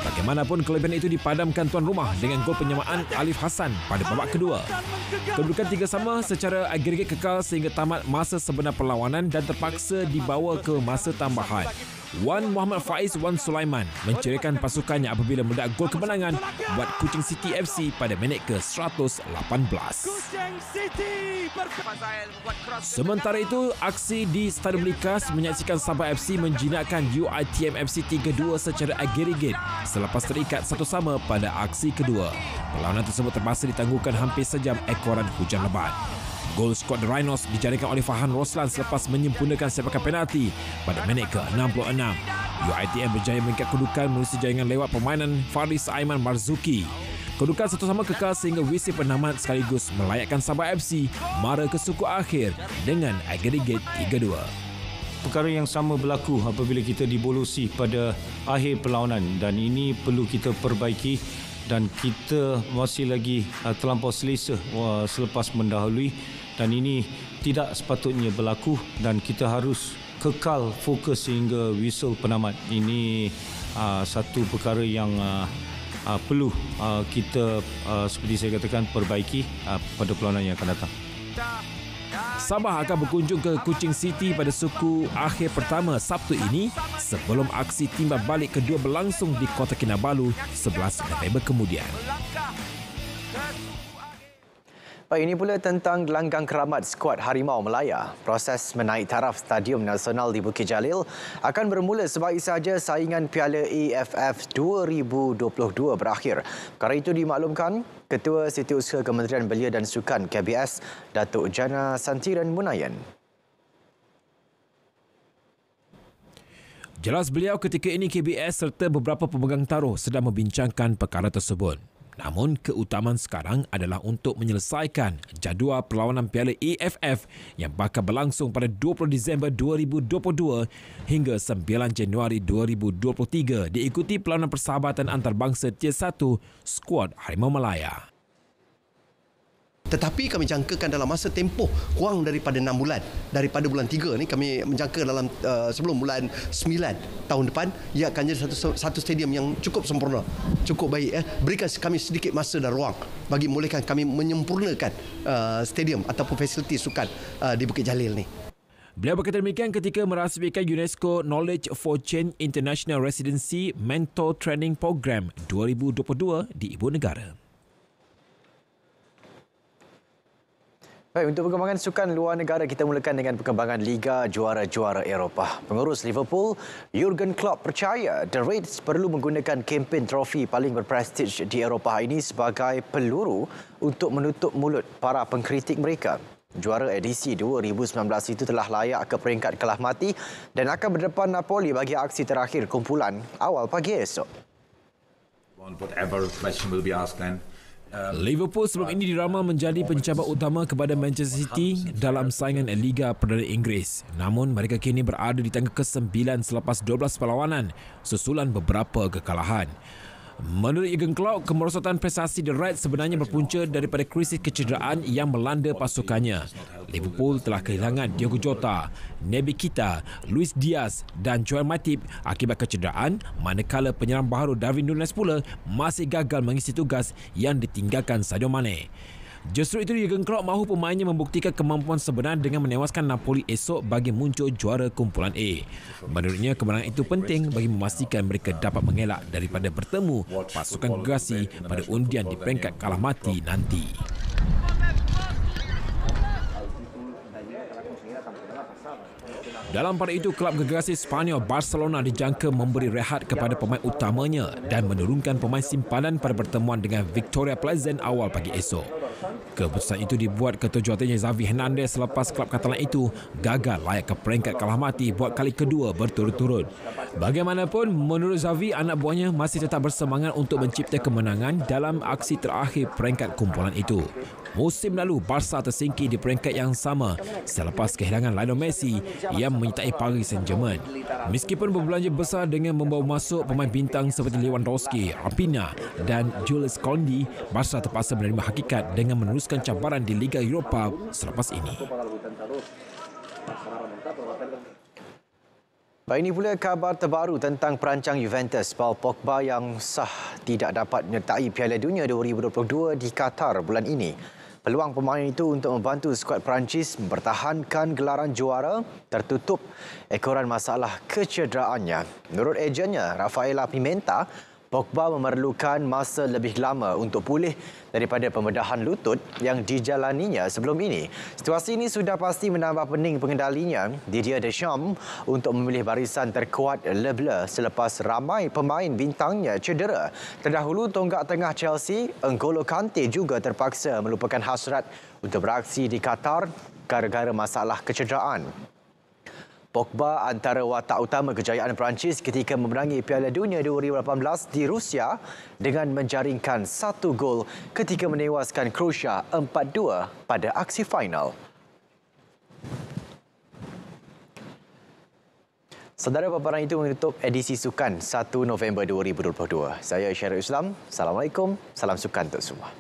Bagaimanapun, kelebihan itu dipadamkan tuan rumah dengan gol penyamaan Alif Hassan pada babak kedua. Kedudukan 3 sama secara agregat kekal sehingga tamat masa sebenar perlawanan dan terpaksa dibawa ke masa tambahan. Wan Muhammad Faiz Wan Sulaiman menceriakan pasukannya apabila meledak gol kemenangan buat Kuching City FC pada minit ke-118. Sementara itu, aksi di Stadium Likas menyaksikan Sabah FC menjinakkan UiTM FC 3-2 secara agregat selepas terikat 1 sama pada aksi kedua. Perlawanan tersebut terpaksa ditangguhkan hampir sejam ekoran hujan lebat. Gol skuad The Rhinos dijaringkan oleh Fahan Roslan selepas menyempurnakan sepakan penalti pada minit ke-66. UiTM berjaya mengikat kedudukan menerusi jaringan lewat permainan Faris Aiman Marzuki. Kedudukan satu sama kekal sehingga WC penamat sekaligus melayakkan Sabah FC mara ke suku akhir dengan agregat 3-2. Perkara yang sama berlaku apabila kita dibolosi pada akhir perlawanan dan ini perlu kita perbaiki dan kita masih lagi terlampau selesa selepas mendahului dan ini tidak sepatutnya berlaku dan kita harus kekal fokus sehingga whistle penamat. Ini satu perkara yang perlu kita seperti saya katakan perbaiki pada perlawanan yang akan datang. Sabah akan berkunjung ke Kuching City pada suku akhir pertama Sabtu ini sebelum aksi timbal balik kedua berlangsung di Kota Kinabalu 11 November kemudian. Baik, ini pula tentang gelanggang keramat skuad Harimau Melaya. Proses menaik taraf Stadium Nasional di Bukit Jalil akan bermula sebab sahaja saingan Piala AFF 2022 berakhir. Perkara itu dimaklumkan Ketua Setiausaha Kementerian Belia dan Sukan KBS, Datuk Jana Santiran Munayan. Jelas beliau ketika ini KBS serta beberapa pemegang taruh sedang membincangkan perkara tersebut. Namun, keutamaan sekarang adalah untuk menyelesaikan jadual perlawanan Piala AFF yang bakal berlangsung pada 20 Disember 2022 hingga 9 Januari 2023 diikuti perlawanan persahabatan antarabangsa Tier 1 skuad Harimau Melaya. Tetapi kami jangkakan dalam masa tempoh kurang daripada 6 bulan. Daripada bulan 3 ni kami menjangka dalam sebelum bulan 9 tahun depan ia akan jadi satu stadium yang cukup sempurna, cukup baik. Berikan kami sedikit masa dan ruang bagi membolehkan kami menyempurnakan stadium ataupun fasiliti sukan di Bukit Jalil ni. Beliau berkata demikian ketika merasmikan UNESCO Knowledge for Change International Residency Mentor Training Program 2022 di Ibu Negara. Baik, untuk perkembangan sukan luar negara, kita mulakan dengan perkembangan Liga Juara-Juara Eropah. Pengurus Liverpool, Jurgen Klopp percaya The Reds perlu menggunakan kempen trofi paling berprestij di Eropah ini sebagai peluru untuk menutup mulut para pengkritik mereka. Juara edisi 2019 itu telah layak ke peringkat kalah mati dan akan berdepan Napoli bagi aksi terakhir kumpulan awal pagi esok. Whatever question will be asked then. Liverpool sebelum ini diramal menjadi pencabar utama kepada Manchester City dalam saingan Liga Perdana Inggeris. Namun mereka kini berada di tangga ke-9 selepas 12 perlawanan susulan beberapa kekalahan. Menurut Jurgen Klopp, kemerosotan prestasi The Reds sebenarnya berpunca daripada krisis kecederaan yang melanda pasukannya. Liverpool telah kehilangan Diogo Jota, Naby Keita, Luis Diaz dan Joel Matip akibat kecederaan, manakala penyerang baharu Darwin Núñez pula masih gagal mengisi tugas yang ditinggalkan Sadio Mane. Justru itu Jurgen Klopp mahu pemainnya membuktikan kemampuan sebenar dengan menewaskan Napoli esok bagi muncul juara kumpulan A. Menurutnya kemenangan itu penting bagi memastikan mereka dapat mengelak daripada bertemu pasukan gergasi pada undian di peringkat kalah mati nanti. Dalam pada itu, kelab gergasi Sepanyol Barcelona dijangka memberi rehat kepada pemain utamanya dan menurunkan pemain simpanan pada pertemuan dengan Victoria Pleasant awal pagi esok. Keputusan itu dibuat ketua jurulatihnya Xavi Hernandez selepas kelab Katalan itu gagal layak ke peringkat kalah mati buat kali kedua berturut-turut. Bagaimanapun, menurut Xavi, anak buahnya masih tetap bersemangat untuk mencipta kemenangan dalam aksi terakhir peringkat kumpulan itu. Musim lalu, Barca tersingkir di peringkat yang sama selepas kehilangan Lionel Messi yang menyertai Paris Saint-Germain. Meskipun berbelanja besar dengan membawa masuk pemain bintang seperti Lewandowski, Raphinha dan Jules Koundé, Barca terpaksa menerima hakikat dengan meneruskan cabaran di Liga Eropah selepas ini. Baik, ini pula kabar terbaru tentang perancang Juventus Paul Pogba yang sah tidak dapat menyertai Piala Dunia 2022 di Qatar bulan ini. Peluang pemain itu untuk membantu skuad Perancis mempertahankan gelaran juara tertutup ekoran masalah kecederaannya. Menurut ejennya, Rafaela Pimenta, Pogba memerlukan masa lebih lama untuk pulih daripada pembedahan lutut yang dijalaninya sebelum ini. Situasi ini sudah pasti menambah pening pengendalinya Didier Deschamps untuk memilih barisan terkuat Le Bleu selepas ramai pemain bintangnya cedera. Terdahulu, tonggak tengah Chelsea, N'Golo Kante juga terpaksa melupakan hasrat untuk beraksi di Qatar gara-gara masalah kecederaan. Pogba antara watak utama kejayaan Perancis ketika memenangi Piala Dunia 2018 di Rusia dengan menjaringkan 1 gol ketika menewaskan Croatia 4-2 pada aksi final. Saudara, paparan itu menutup edisi Sukan 1 November 2022. Saya Syahrul Islam. Assalamualaikum. Salam sukan untuk semua.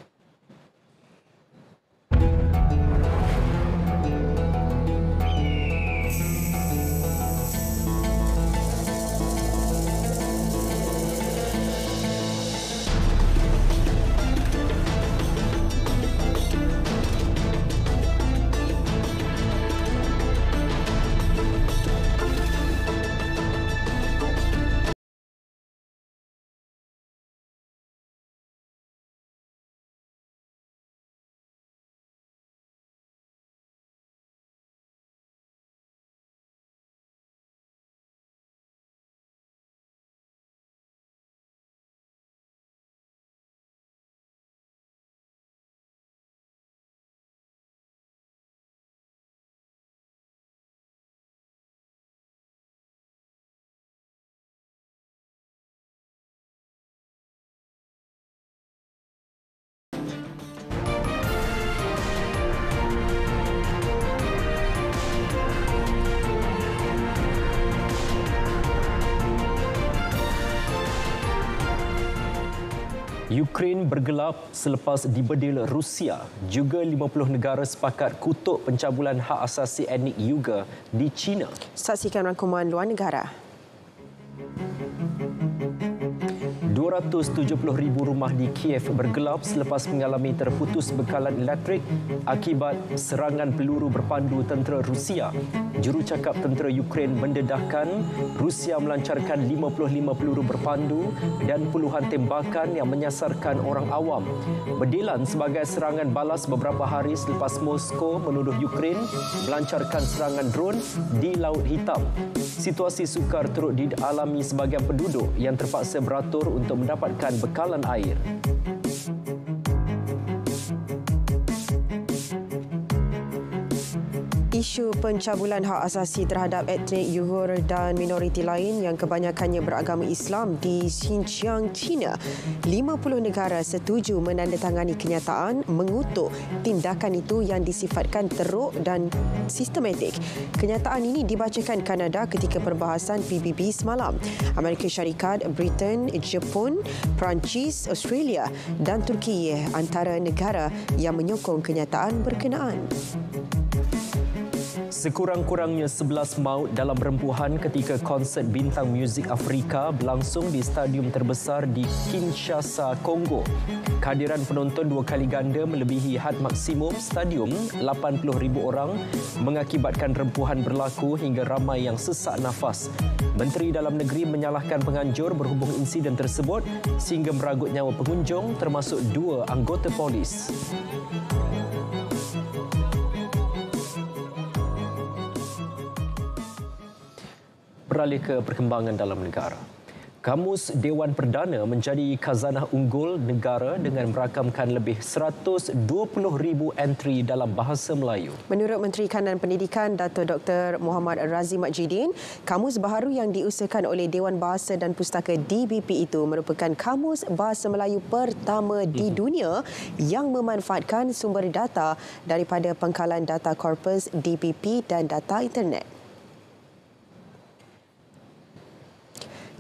Ukraine bergelap selepas dibedil Rusia. Juga 50 negara sepakat kutuk pencabulan hak asasi etnik Uyghur di China. Saksikan rangkuman luar negara. 270,000 rumah di Kiev bergelap selepas mengalami terputus bekalan elektrik akibat serangan peluru berpandu tentera Rusia. Jurucakap tentera Ukraine mendedahkan Rusia melancarkan 55 peluru berpandu dan puluhan tembakan yang menyasarkan orang awam. Bedilan sebagai serangan balas beberapa hari selepas Moskow menuduh Ukraine melancarkan serangan drone di Laut Hitam. Situasi sukar turut dialami sebahagian penduduk yang terpaksa beratur untuk mendapatkan bekalan air. Isu pencabulan hak asasi terhadap etnik Uyghur dan minoriti lain yang kebanyakannya beragama Islam di Xinjiang, China. 50 negara setuju menandatangani kenyataan mengutuk tindakan itu yang disifatkan teruk dan sistematik. Kenyataan ini dibacakan Kanada ketika perbahasan PBB semalam. Amerika Syarikat, Britain, Jepun, Perancis, Australia dan Turki antara negara yang menyokong kenyataan berkenaan. Sekurang-kurangnya 11 maut dalam rempuhan ketika konsert bintang muzik Afrika berlangsung di stadium terbesar di Kinshasa, Kongo. Kehadiran penonton 2 kali ganda melebihi had maksimum stadium 80,000 orang mengakibatkan rempuhan berlaku hingga ramai yang sesak nafas. Menteri Dalam Negeri menyalahkan penganjur berhubung insiden tersebut sehingga meragut nyawa pengunjung termasuk 2 anggota polis. Beralih ke perkembangan dalam negara. Kamus Dewan Perdana menjadi khazanah unggul negara dengan merakamkan lebih 120,000 entry dalam bahasa Melayu. Menurut Menteri Kanan Pendidikan Dato' Dr. Muhammad Razif Majidin, kamus baharu yang diusahakan oleh Dewan Bahasa dan Pustaka DBP itu merupakan kamus bahasa Melayu pertama di dunia yang memanfaatkan sumber data daripada pangkalan data korpus DBP dan data internet.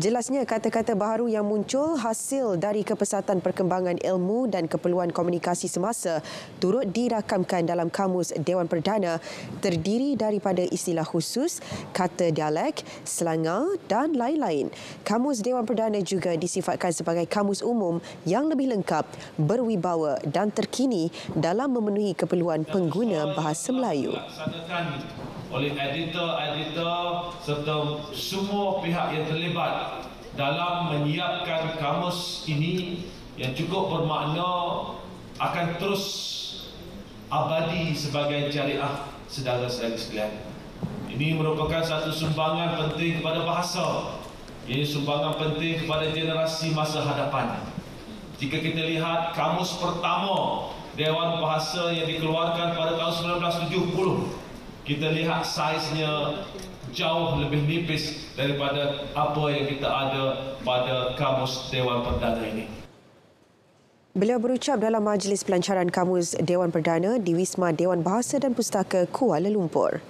Jelasnya, kata-kata baharu yang muncul hasil dari kepesatan perkembangan ilmu dan keperluan komunikasi semasa turut dirakamkan dalam Kamus Dewan Perdana terdiri daripada istilah khusus, kata dialek, selangar dan lain-lain. Kamus Dewan Perdana juga disifatkan sebagai kamus umum yang lebih lengkap, berwibawa dan terkini dalam memenuhi keperluan pengguna bahasa Melayu. Oleh editor serta semua pihak yang terlibat dalam menyiapkan kamus ini yang cukup bermakna akan terus abadi sebagai jariah saudara-saudara sekalian. Ini merupakan satu sumbangan penting kepada bahasa. Ini sumbangan penting kepada generasi masa hadapan. Jika kita lihat kamus pertama Dewan Bahasa yang dikeluarkan pada tahun 1970, kita lihat saiznya jauh lebih nipis daripada apa yang kita ada pada Kamus Dewan Perdana ini. Beliau berucap dalam majlis pelancaran Kamus Dewan Perdana di Wisma Dewan Bahasa dan Pustaka Kuala Lumpur.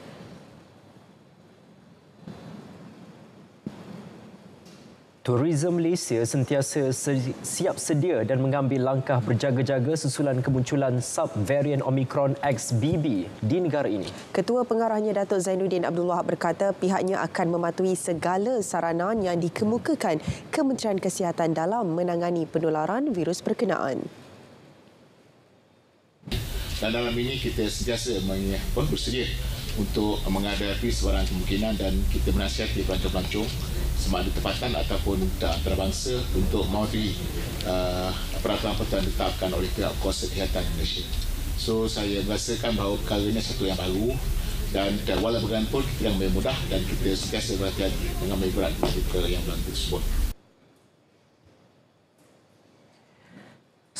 Tourism Malaysia sentiasa siap sedia dan mengambil langkah berjaga-jaga susulan kemunculan subvarian Omicron XBB di negara ini. Ketua Pengarahnya Datuk Zainuddin Abdul Wahab berkata pihaknya akan mematuhi segala saranan yang dikemukakan Kementerian Kesihatan dalam menangani penularan virus berkenaan. Dan dalam ini kita sentiasa bersedia untuk menghadapi sebarang kemungkinan dan kita menasihati pelancong-pelancong sama ada tempatan ataupun antarabangsa untuk mematuhi peraturan-peraturan ditetapkan oleh pihak kuasa kesihatan Malaysia. So saya merasakan bahawa perkara ini satu yang baru dan walau bagaimanapun kita yang lebih mudah dan kita sentiasa berhati-hati dengan lebih berat perkara yang berlaku tersebut.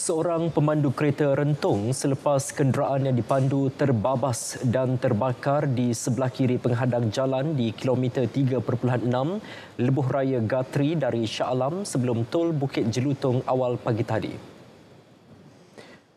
Seorang pemandu kereta rentung selepas kenderaan yang dipandu terbabas dan terbakar di sebelah kiri penghadang jalan di kilometer 3.6 Lebuh Raya Gatri dari Shah Alam sebelum tol Bukit Jelutong awal pagi tadi.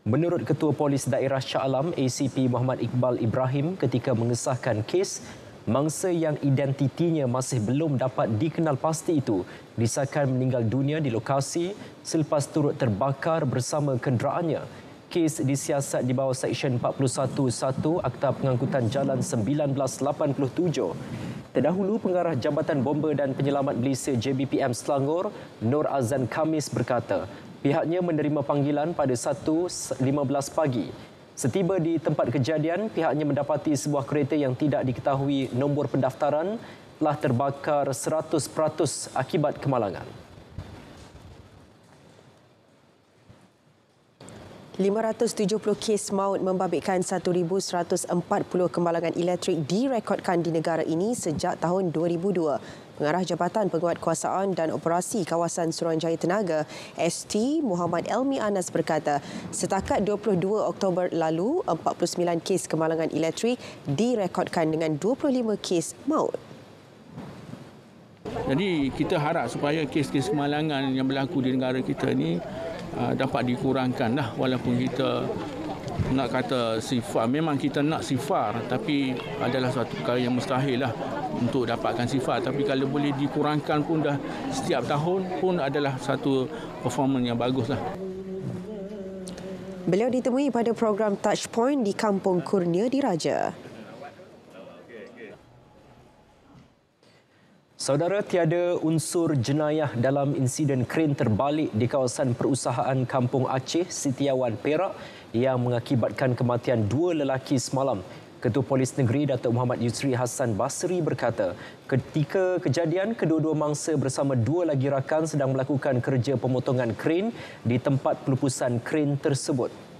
Menurut Ketua Polis Daerah Shah Alam ACP Muhammad Iqbal Ibrahim ketika mengesahkan kes, mangsa yang identitinya masih belum dapat dikenal pasti itu disahkan meninggal dunia di lokasi selepas turut terbakar bersama kenderaannya. Kes disiasat di bawah Seksyen 41(1) Akta Pengangkutan Jalan 1987. Terdahulu, Pengarah Jabatan Bomba dan Penyelamat Malaysia JBPM Selangor, Nur Azan Khamis berkata, pihaknya menerima panggilan pada 1:15 pagi. Setiba di tempat kejadian, pihaknya mendapati sebuah kereta yang tidak diketahui nombor pendaftaran telah terbakar 100% akibat kemalangan. 570 kes maut membabitkan 1,140 kemalangan elektrik direkodkan di negara ini sejak tahun 2002. Pengarah Jabatan Penguatkuasaan dan Operasi Kawasan Suruhanjaya Tenaga ST Muhammad Elmi Anas berkata, setakat 22 Oktober lalu, 49 kes kemalangan elektrik direkodkan dengan 25 kes maut. Jadi kita harap supaya kes-kes kemalangan yang berlaku di negara kita ini dapat dikurangkan lah, walaupun kita nak kata sifar, memang kita nak sifar, tapi adalah suatu perkara yang mustahil lah untuk dapatkan sifar. Tapi kalau boleh dikurangkan pun dah setiap tahun pun adalah satu performance yang bagus lah. Beliau ditemui pada program Touchpoint di Kampung Kurnia Diraja. Saudara, tiada unsur jenayah dalam insiden kren terbalik di kawasan perusahaan Kampung Aceh, Sitiawan, Perak yang mengakibatkan kematian 2 lelaki semalam. Ketua Polis Negeri Datuk Muhammad Yusri Hassan Basri berkata, ketika kejadian, kedua-dua mangsa bersama 2 lagi rakan sedang melakukan kerja pemotongan kren di tempat pelupusan kren tersebut.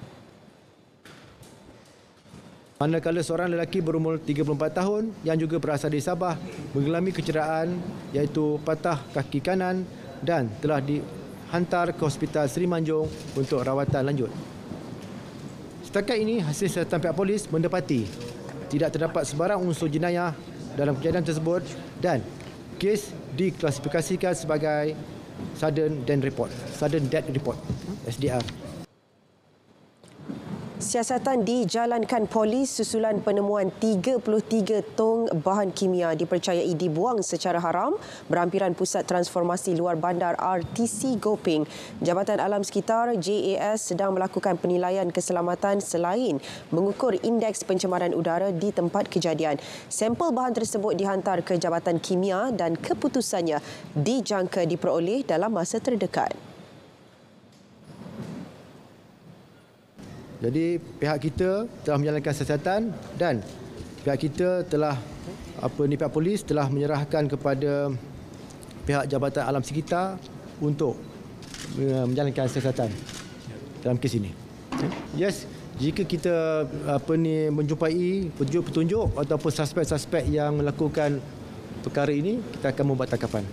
Manakala seorang lelaki berumur 34 tahun yang juga berasal dari Sabah mengalami kecederaan iaitu patah kaki kanan dan telah dihantar ke Hospital Seri Manjung untuk rawatan lanjut. Setakat ini, hasil siasatan pihak polis mendapati tidak terdapat sebarang unsur jenayah dalam kejadian tersebut dan kes diklasifikasikan sebagai Sudden Death Report, SDR. Siasatan dijalankan polis susulan penemuan 33 tong bahan kimia dipercayai dibuang secara haram berhampiran Pusat Transformasi Luar Bandar RTC Gopeng. Jabatan Alam Sekitar JAS sedang melakukan penilaian keselamatan selain mengukur indeks pencemaran udara di tempat kejadian. Sampel bahan tersebut dihantar ke Jabatan Kimia dan keputusannya dijangka diperoleh dalam masa terdekat. Jadi pihak kita telah menjalankan siasatan dan pihak kita telah pihak polis telah menyerahkan kepada pihak Jabatan Alam Sekitar untuk menjalankan siasatan dalam kes ini. Yes, jika kita menjumpai petunjuk ataupun suspek-suspek yang melakukan perkara ini, kita akan membuat tangkapan.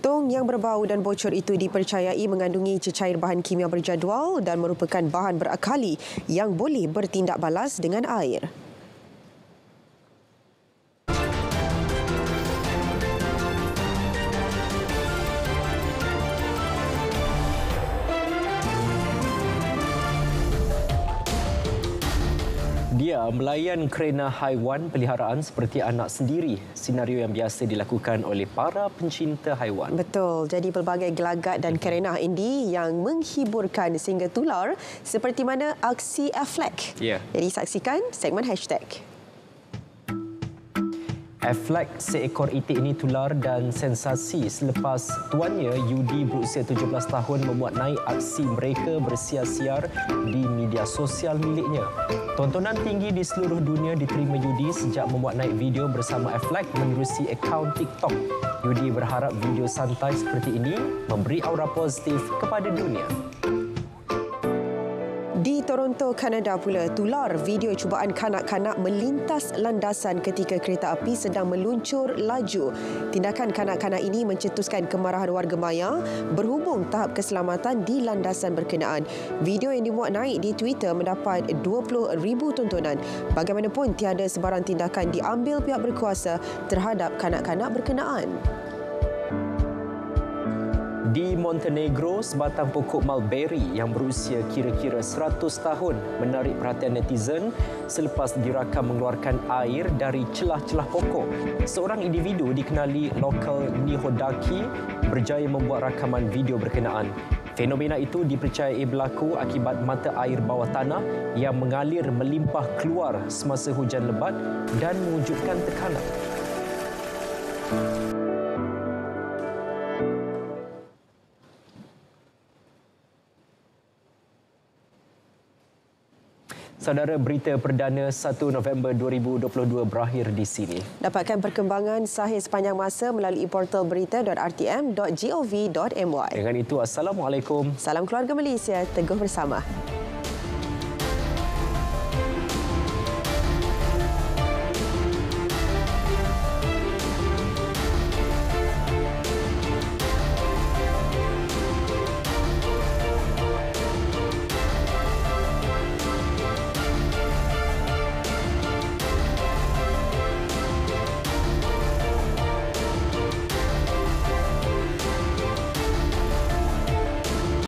Tong yang berbau dan bocor itu dipercayai mengandungi cecair bahan kimia berjadual dan merupakan bahan berakali yang boleh bertindak balas dengan air. Dia melayan kerena haiwan peliharaan seperti anak sendiri, senario yang biasa dilakukan oleh para pencinta haiwan. Betul, jadi pelbagai gelagat dan kerenah ini yang menghiburkan sehingga tular seperti mana aksi Affleck. Jadi saksikan segmen hashtag. Affleck, seekor itik ini tular dan sensasi selepas tuannya Yudi berusia 17 tahun memuat naik aksi mereka bersiar-siar di media sosial miliknya. Tontonan tinggi di seluruh dunia diterima Yudi sejak memuat naik video bersama Affleck menerusi akaun TikTok. Yudi berharap video santai seperti ini memberi aura positif kepada dunia. Di Toronto, Kanada pula, tular video cubaan kanak-kanak melintas landasan ketika kereta api sedang meluncur laju. Tindakan kanak-kanak ini mencetuskan kemarahan warga maya berhubung tahap keselamatan di landasan berkenaan. Video yang dimuat naik di Twitter mendapat 20,000 tontonan. Bagaimanapun, tiada sebarang tindakan diambil pihak berkuasa terhadap kanak-kanak berkenaan. Di Montenegro, sebatang pokok mulberry yang berusia kira-kira 100 tahun menarik perhatian netizen selepas dirakam mengeluarkan air dari celah-celah pokok. Seorang individu dikenali lokal Nihodaki berjaya membuat rakaman video berkenaan. Fenomena itu dipercayai berlaku akibat mata air bawah tanah yang mengalir melimpah keluar semasa hujan lebat dan mewujudkan tekanan. Saudara, berita perdana 1 November 2022 berakhir di sini. Dapatkan perkembangan sahih sepanjang masa melalui portal berita.rtm.gov.my. Dengan itu, Assalamualaikum. Salam keluarga Malaysia, teguh bersama.